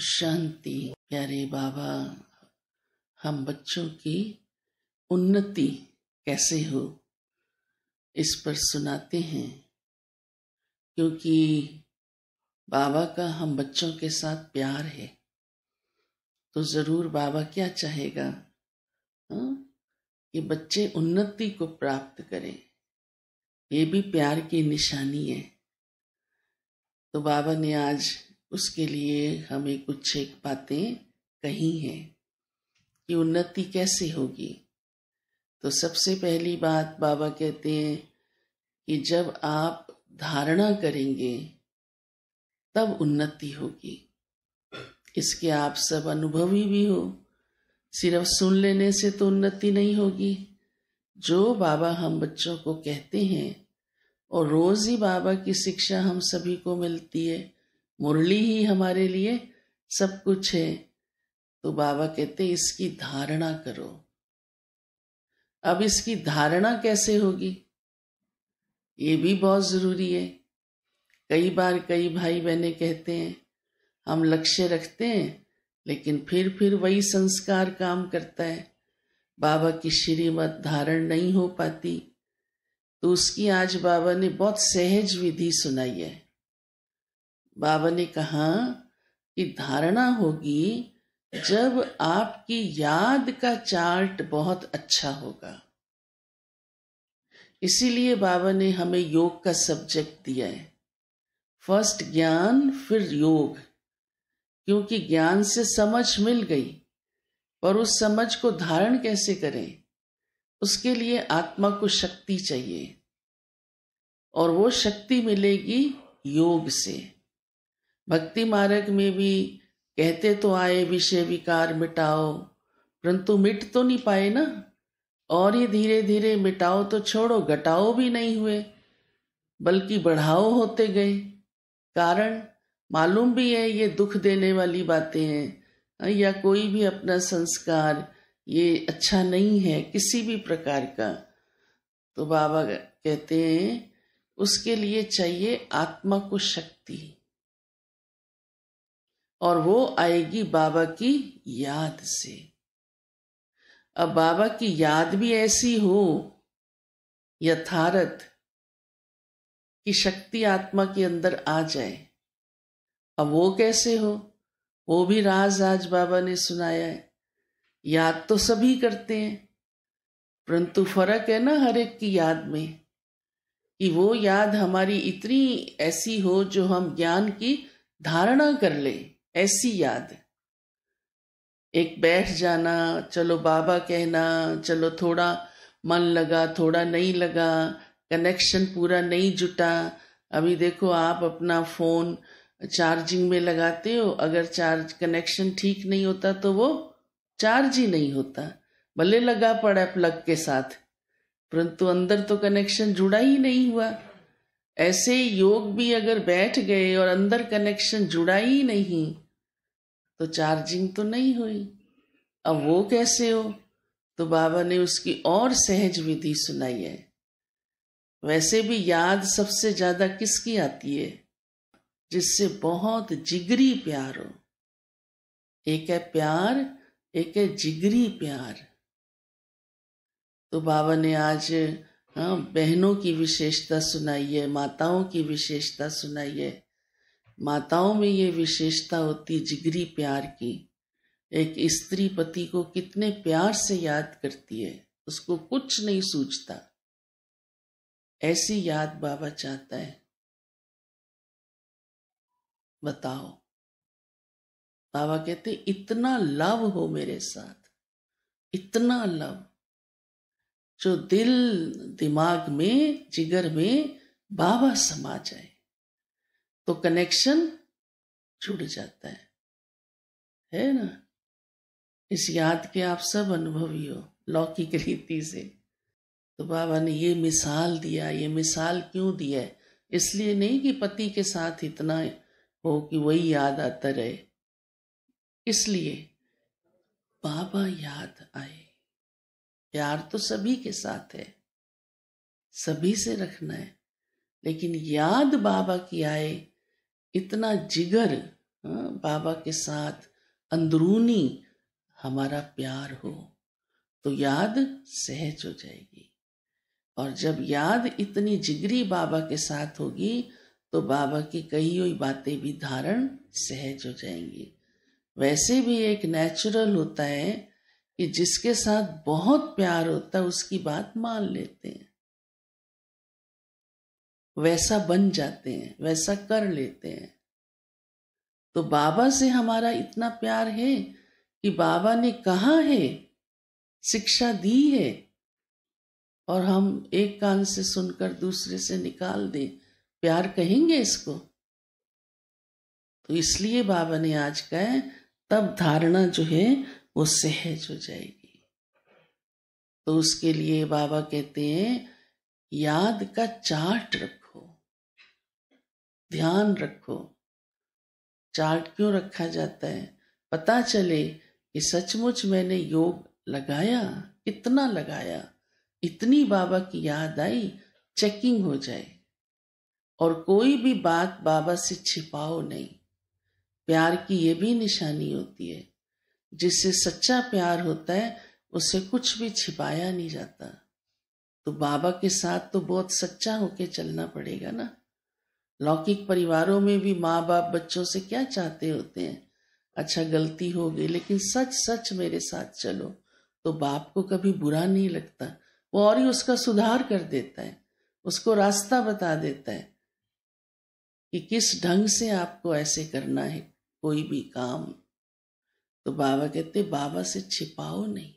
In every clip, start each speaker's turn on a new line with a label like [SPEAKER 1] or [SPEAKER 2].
[SPEAKER 1] शांति। प्यारे बाबा हम बच्चों की उन्नति कैसे हो इस पर सुनाते हैं, क्योंकि बाबा का हम बच्चों के साथ प्यार है। तो जरूर बाबा क्या चाहेगा, कि बच्चे उन्नति को प्राप्त करें। ये भी प्यार की निशानी है। तो बाबा ने आज उसके लिए हमें कुछ एक बातें कही हैं कि उन्नति कैसे होगी। तो सबसे पहली बात बाबा कहते हैं कि जब आप धारणा करेंगे तब उन्नति होगी। इसके आप सब अनुभवी भी हो। सिर्फ सुन लेने से तो उन्नति नहीं होगी। जो बाबा हम बच्चों को कहते हैं, और रोज ही बाबा की शिक्षा हम सभी को मिलती है, मुरली ही हमारे लिए सब कुछ है। तो बाबा कहते हैं इसकी धारणा करो। अब इसकी धारणा कैसे होगी, ये भी बहुत जरूरी है। कई बार कई भाई बहने कहते हैं हम लक्ष्य रखते हैं, लेकिन फिर वही संस्कार काम करता है, बाबा की श्रीमत धारण नहीं हो पाती। तो उसकी आज बाबा ने बहुत सहज विधि सुनाई है। बाबा ने कहा कि धारणा होगी जब आपकी याद का चार्ट बहुत अच्छा होगा। इसीलिए बाबा ने हमें योग का सब्जेक्ट दिया है। फर्स्ट ज्ञान फिर योग, क्योंकि ज्ञान से समझ मिल गई, पर उस समझ को धारण कैसे करें, उसके लिए आत्मा को शक्ति चाहिए, और वो शक्ति मिलेगी योग से। भक्ति मार्ग में भी कहते तो आए विषय विकार मिटाओ, परंतु मिट तो नहीं पाए ना। और ये धीरे धीरे मिटाओ तो छोड़ो, घटाओ भी नहीं हुए, बल्कि बढ़ाओ होते गए। कारण मालूम भी है ये दुख देने वाली बातें हैं, या कोई भी अपना संस्कार ये अच्छा नहीं है किसी भी प्रकार का। तो बाबा कहते हैं उसके लिए चाहिए आत्मा को शक्ति, और वो आएगी बाबा की याद से। अब बाबा की याद भी ऐसी हो यथार्थ कि शक्ति आत्मा के अंदर आ जाए। अब वो कैसे हो, वो भी राज आज बाबा ने सुनाया है। याद तो सभी करते हैं, परंतु फर्क है ना हर एक की याद में, कि वो याद हमारी इतनी ऐसी हो जो हम ज्ञान की धारणा कर ले। ऐसी याद, एक बैठ जाना, चलो बाबा कहना, चलो थोड़ा मन लगा थोड़ा नहीं लगा, कनेक्शन पूरा नहीं जुटा। अभी देखो आप अपना फोन चार्जिंग में लगाते हो, अगर चार्ज कनेक्शन ठीक नहीं होता तो वो चार्ज ही नहीं होता, भले लगा पड़ा प्लग के साथ, परंतु अंदर तो कनेक्शन जुड़ा ही नहीं हुआ। ऐसे योग भी अगर बैठ गए और अंदर कनेक्शन जुड़ा ही नहीं, तो चार्जिंग तो नहीं हुई। अब वो कैसे हो, तो बाबा ने उसकी और सहज विधि सुनाई है। वैसे भी याद सबसे ज्यादा किसकी आती है, जिससे बहुत जिगरी प्यार हो। एक है प्यार, एक है जिगरी प्यार। तो बाबा ने आज बहनों की विशेषता सुनाई है, माताओं की विशेषता सुनाई है। माताओं में ये विशेषता होती जिगरी प्यार की। एक स्त्री पति को कितने प्यार से याद करती है, उसको कुछ नहीं सूझता। ऐसी याद बाबा चाहता है। बताओ, बाबा कहते इतना लव हो मेरे साथ, इतना लव जो दिल दिमाग में जिगर में बाबा समा जाए, तो कनेक्शन जुड़ जाता है ना। इस याद के आप सब अनुभवी हो लौकिक रीति से। तो बाबा ने ये मिसाल दिया। ये मिसाल क्यों दिया है, इसलिए नहीं कि पति के साथ इतना हो कि वही याद आता रहे, इसलिए बाबा याद आए। प्यार तो सभी के साथ है, सभी से रखना है, लेकिन याद बाबा की आए, इतना जिगर बाबा के साथ अंदरूनी हमारा प्यार हो तो याद सहज हो जाएगी। और जब याद इतनी जिगरी बाबा के साथ होगी तो बाबा की कही हुई बातें भी धारण सहज हो जाएंगी। वैसे भी एक नेचुरल होता है कि जिसके साथ बहुत प्यार होता है उसकी बात मान लेते हैं, वैसा बन जाते हैं, वैसा कर लेते हैं। तो बाबा से हमारा इतना प्यार है कि बाबा ने कहा है, शिक्षा दी है, और हम एक कान से सुनकर दूसरे से निकाल दें, प्यार कहेंगे इसको? तो इसलिए बाबा ने आज कहा, तब धारणा जो है वो सहज हो जाएगी। तो उसके लिए बाबा कहते हैं याद का चार्ट रखो, ध्यान रखो। चार्ट क्यों रखा जाता है? पता चले कि सचमुच मैंने योग लगाया, कितना लगाया, इतनी बाबा की याद आई, चेकिंग हो जाए। और कोई भी बात बाबा से छिपाओ नहीं। प्यार की ये भी निशानी होती है, जिससे सच्चा प्यार होता है उसे कुछ भी छिपाया नहीं जाता। तो बाबा के साथ तो बहुत सच्चा होके चलना पड़ेगा ना। लौकिक परिवारों में भी माँ बाप बच्चों से क्या चाहते होते हैं? अच्छा गलती हो गई लेकिन सच सच मेरे साथ चलो, तो बाप को कभी बुरा नहीं लगता। वो और ही उसका सुधार कर देता है, उसको रास्ता बता देता है कि किस ढंग से आपको ऐसे करना है कोई भी काम। तो बाबा कहते बाबा से छिपाओ नहीं।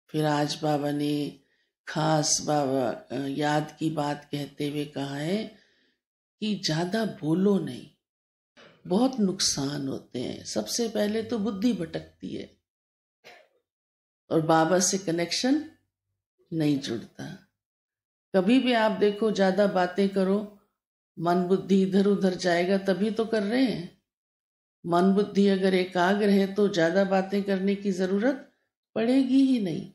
[SPEAKER 1] फिर आज बाबा ने खास बाबा याद की बात कहते हुए कहा है कि ज्यादा बोलो नहीं, बहुत नुकसान होते हैं। सबसे पहले तो बुद्धि भटकती है और बाबा से कनेक्शन नहीं जुड़ता। कभी भी आप देखो ज्यादा बातें करो, मन बुद्धि इधर उधर जाएगा, तभी तो कर रहे हैं। मन बुद्धि अगर एकाग्र है तो ज्यादा बातें करने की जरूरत पड़ेगी ही नहीं।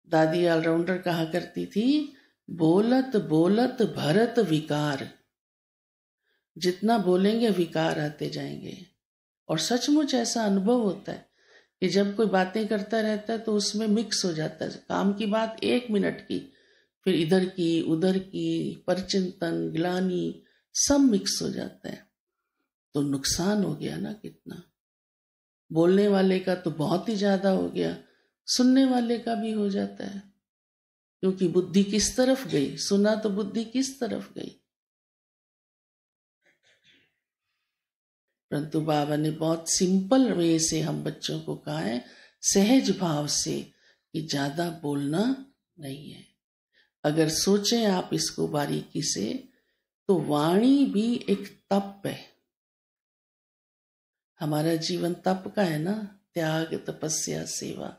[SPEAKER 1] दादी ऑलराउंडर कहा करती थी, बोलत बोलत भरत विकार। जितना बोलेंगे विकार आते जाएंगे। और सचमुच ऐसा अनुभव होता है कि जब कोई बातें करता रहता है तो उसमें मिक्स हो जाता है। काम की बात 1 मिनट की, फिर इधर की उधर की, परचिंतन ग्लानी सब मिक्स हो जाता है। तो नुकसान हो गया ना कितना। बोलने वाले का तो बहुत ही ज्यादा हो गया, सुनने वाले का भी हो जाता है। क्योंकि बुद्धि किस तरफ गई? सुना तो बुद्धि किस तरफ गई? परंतु बाबा ने बहुत सिंपल वे से हम बच्चों को कहा है, सहज भाव से, कि ज्यादा बोलना नहीं है। अगर सोचें आप इसको बारीकी से तो वाणी भी एक तप है। हमारा जीवन तप का है ना, त्याग तपस्या सेवा।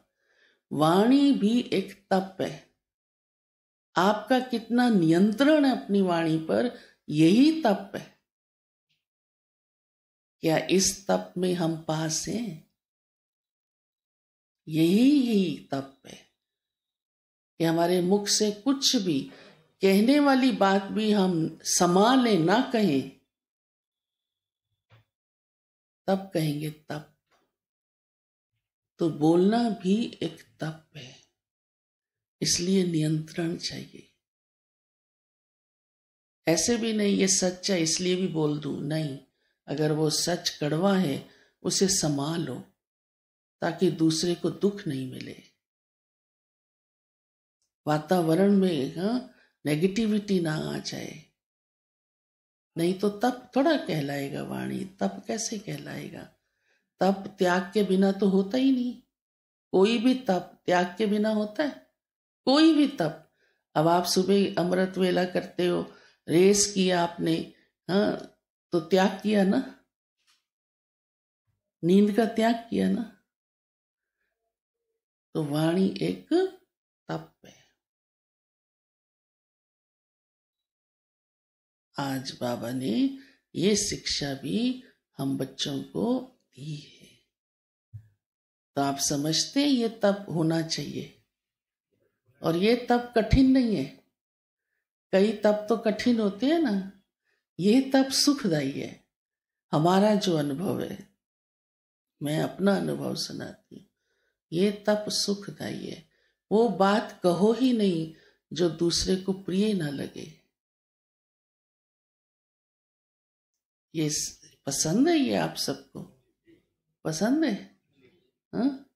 [SPEAKER 1] वाणी भी एक तप है। आपका कितना नियंत्रण है अपनी वाणी पर, यही तप है। क्या इस तप में हम पास हैं? यही तप है कि हमारे मुख से कुछ भी कहने वाली बात भी हम संभाले ना कहें, तब कहेंगे तप। तो बोलना भी एक तप है, इसलिए नियंत्रण चाहिए। ऐसे भी नहीं ये सच है इसलिए भी बोल दूं, नहीं। अगर वो सच कड़वा है उसे संभालो ताकि दूसरे को दुख नहीं मिले। वातावरण में नेगेटिविटी ना आ जाए, नहीं तो तप थोड़ा कहलाएगा वाणी। तप कैसे कहलाएगा? तप त्याग के बिना तो होता ही नहीं। कोई भी तप त्याग के बिना होता है? कोई भी तप। अब आप सुबह अमृत वेला करते हो, रेस किया आपने, तो त्याग किया ना, नींद का त्याग किया ना। तो वाणी एक तप है। आज बाबा ने ये शिक्षा भी हम बच्चों को दी है। तो आप समझते हैं ये तप होना चाहिए। और ये तप कठिन नहीं है। कई तप तो कठिन होते हैं ना, ये तप सुखदायी है। हमारा जो अनुभव है, मैं अपना अनुभव सुनाती हूँ, ये तप सुखदायी है। वो बात कहो ही नहीं जो दूसरे को प्रिय ना लगे। ये पसंद है, ये आप सबको पसंद है? हाँ,